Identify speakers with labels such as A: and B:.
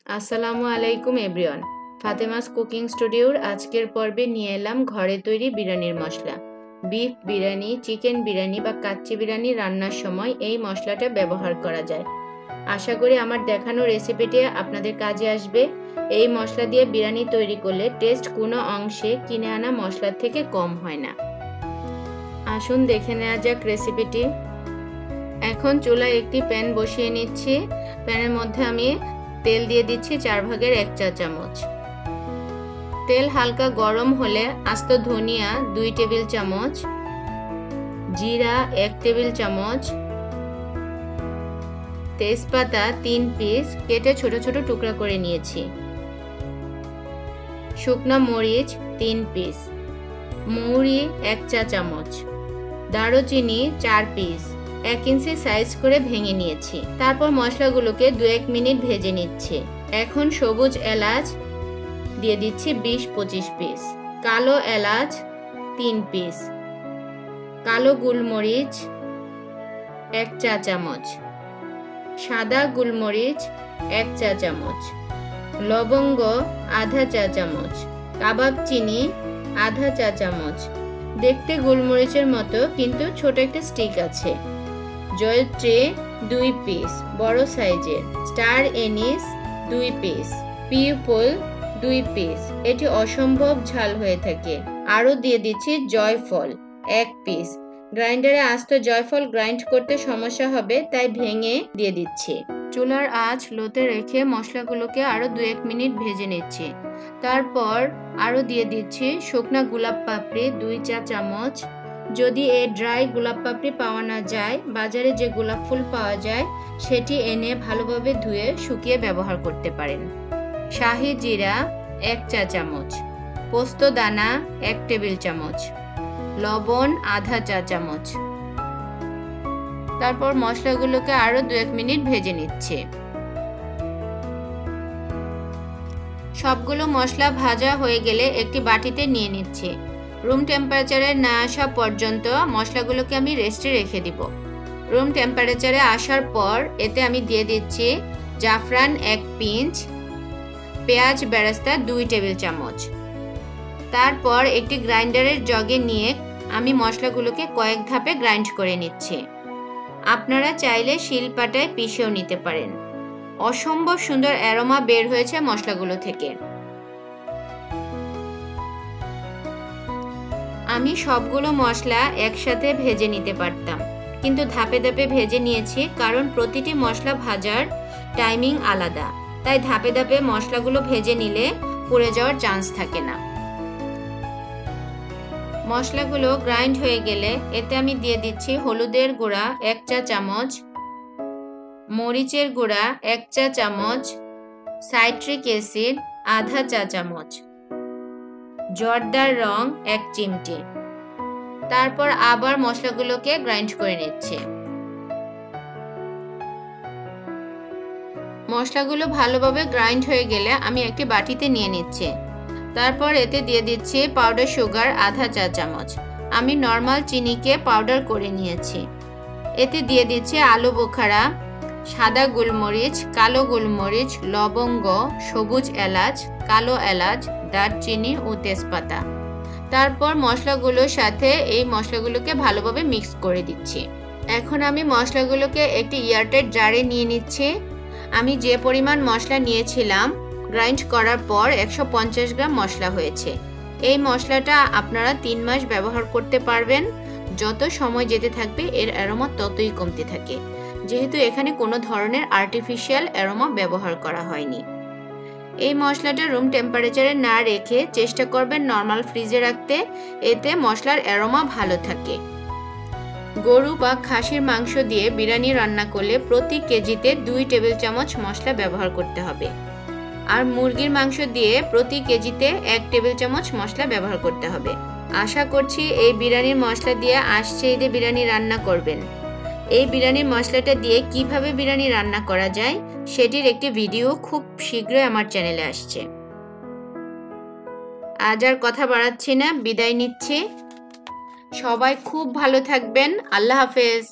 A: আসসালামু আলাইকুম everyone. Fatema's cooking স্টুডিওর আজকের পর্বে নিয়ে এলাম ঘরে তৈরি বিরিয়ানির মশলা। বিফ বিরিয়ানি, চিকেন বিরিয়ানি বা কাচ্চি বিরিয়ানি রান্নার সময় এই মশলাটা ব্যবহার করা যায়। আশা করি আমার দেখানো রেসিপিটি আপনাদের কাজে আসবে। এই মশলা দিয়ে বিরিয়ানি তৈরি করলে টেস্ট কোনো অংশে কিনে আনা মশলার থেকে কম হয় না। আসুন দেখে নেওয়া যাক রেসিপিটি। এখন চুলায় একটি প্যান বসিয়ে নিচ্ছি। প্যানের মধ্যে আমি তেল দিয়ে দিচ্ছি 1/4 চা চামচ। তেল হালকা গরম হলে আস্ত ধনিয়া 2 টেবিল চামচ, জিরা 1 টেবিল চামচ, তেজপাতা 3 পিস কেটে ছোট ছোট টুকরা করে নিয়েছি, শুকনো মরিচ 3 পিস, মৌরি 1 চা চামচ, দারুচিনি 4 পিস 1 ইঞ্চি সাইজ করে ভেঙে নিয়েছি। তারপর মশলাগুলোকে 2-1 মিনিট ভেজে নিচ্ছি। এখন সবুজ এলাচ দিয়ে দিচ্ছি 20-25 পিস, কালো এলাচ 3 পিস, কালো গোলমরিচ 1 চা চামচ, সাদা গোলমরিচ 1 চা চামচ, লবঙ্গ আধা চা চামচ, কাবাব চিনি আধা চা চামচ, দেখতে গোলমরিচের মতো কিন্তু ছোট একটা স্টিক আছে, জয়ত্রী 2 পিস বড় সাইজের, স্টার এনিস 2 পিস, পিপল 2 পিস, এটি অসম্ভব ঝাল হয়ে থাকে। আরও দিয়ে দিচ্ছি জয়ফল 1 পিস। গ্রাইন্ডারে আস্ত জয়ফল গ্রাইন্ড করতে সমস্যা হবে, তাই ভেঙে দিয়ে দিচ্ছি। চুলার আঁচ লোতে রেখে মশলাগুলোকে আরও 2-1 মিনিট ভেজে নিচ্ছি। তারপর আরও দিয়ে দিচ্ছি শুকনা গোলাপ পাপড়ি 2 চা চামচ। যদি এই ড্রাই গোলাপ পাপড়ি পাওয়া না যায়, বাজারে যে গোলাপ ফুল পাওয়া যায় সেটি এনে ভালোভাবে ধুয়ে শুকিয়ে ব্যবহার করতে পারেন। শাহি জিরা 1 চা চামচ, পোস্ত দানা 1 টেবিল চামচ, লবণ আধা চা চামচ। তারপর মশলাগুলোকে আরো 2-1 মিনিট ভেজে নিচ্ছে। সবগুলো মশলা ভাজা হয়ে গেলে একটি বাটিতে নিয়ে নিচ্ছি। রুম টেম্পারেচারে না আসা পর্যন্ত মশলাগুলোকে আমি রেস্টে রেখে দিব। রুম টেম্পারেচারে আসার পর এতে আমি দিয়ে দিচ্ছি জাফরান 1 পিঞ্চ, পেঁয়াজ বেরেস্তা 2 টেবিল চামচ। তারপর একটি গ্রাইন্ডারের জগে নিয়ে আমি মশলাগুলোকে কয়েক ধাপে গ্রাইন্ড করে নিচ্ছি। আপনারা চাইলে শিলপাটায় পিষেও নিতে পারেন। অসম্ভব সুন্দর অ্যারোমা বের হয়েছে মশলাগুলো থেকে। আমি সবগুলো মশলা একসাথে ভেজে নিতে পারতাম, কিন্তু ধাপে ধাপে ভেজে নিয়েছি, কারণ প্রতিটি মশলা ভাজার টাইমিং আলাদা, তাই ধাপে ধাপে মশলাগুলো ভেজে নিলে পুড়ে যাওয়ার চান্স থাকে না। মশলাগুলো গ্রাইন্ড হয়ে গেলে এতে আমি দিয়ে দিচ্ছি হলুদের গুঁড়া 1 চা চামচ, মরিচের গুঁড়া 1 চা চামচ, সাইট্রিক অ্যাসিড আধা চা চামচ, জর্দার রং 1 চিমটি। তারপর আবার মশলাগুলোকে গ্রাইন্ড করে নিচ্ছে। মশলাগুলো ভালোভাবে গ্রাইন্ড হয়ে গেলে আমি একটি বাটিতে নিয়ে নিচ্ছি। তারপর এতে দিয়ে দিচ্ছি পাউডার সুগার আধা চা চামচ। আমি নর্মাল চিনিকে পাউডার করে নিয়েছি। এতে দিয়ে দিচ্ছি আলু বোখারা, সাদা গোলমরিচ, কালো গোলমরিচ, লবঙ্গ, সবুজ এলাচ, কালো এলাচ, দারচিনি ও তেজপাতা। তারপর মশলাগুলোর সাথে এই মশলাগুলোকে ভালোভাবে মিক্স করে দিচ্ছি। এখন আমি মশলাগুলোকে একটি এয়ারটাইট জারে নিয়ে নিচ্ছি। আমি যে পরিমাণ মশলা নিয়েছিলাম গ্রাইন্ড করার পর 150 গ্রাম মশলা হয়েছে। এই মশলাটা আপনারা 3 মাস ব্যবহার করতে পারবেন। যত সময় যেতে থাকবে এর অ্যারোমা ততই কমতে থাকে, যেহেতু এখানে কোনো ধরনের আর্টিফিশিয়াল অ্যারোমা ব্যবহার করা হয়নি। এই মশলাটা রুম টেম্পারেচারে না রেখে চেষ্টা করবেন নর্মাল ফ্রিজে রাখতে, এতে মশলার অ্যারোমা ভালো থাকে। গরু বা খাসির মাংস দিয়ে বিরিয়ানি রান্না করলে প্রতি কেজিতে 2 টেবিল চামচ মশলা ব্যবহার করতে হবে, আর মুরগির মাংস দিয়ে প্রতি কেজিতে 1 টেবিল চামচ মশলা ব্যবহার করতে হবে। আশা করছি এই বিরিয়ানির মশলা দিয়ে আসছে ঈদে বিরিয়ানি রান্না করবেন। এই বিরিয়ানির মশলাটা দিয়ে কিভাবে বিরিয়ানি রান্না করা যায় সেটির একটি ভিডিও খুব শীঘ্রই আমার চ্যানেলে আসছে। আজ আর কথা বাড়াচ্ছি না, বিদায় নিচ্ছি। সবাই খুব ভালো থাকবেন। আল্লাহ হাফেজ।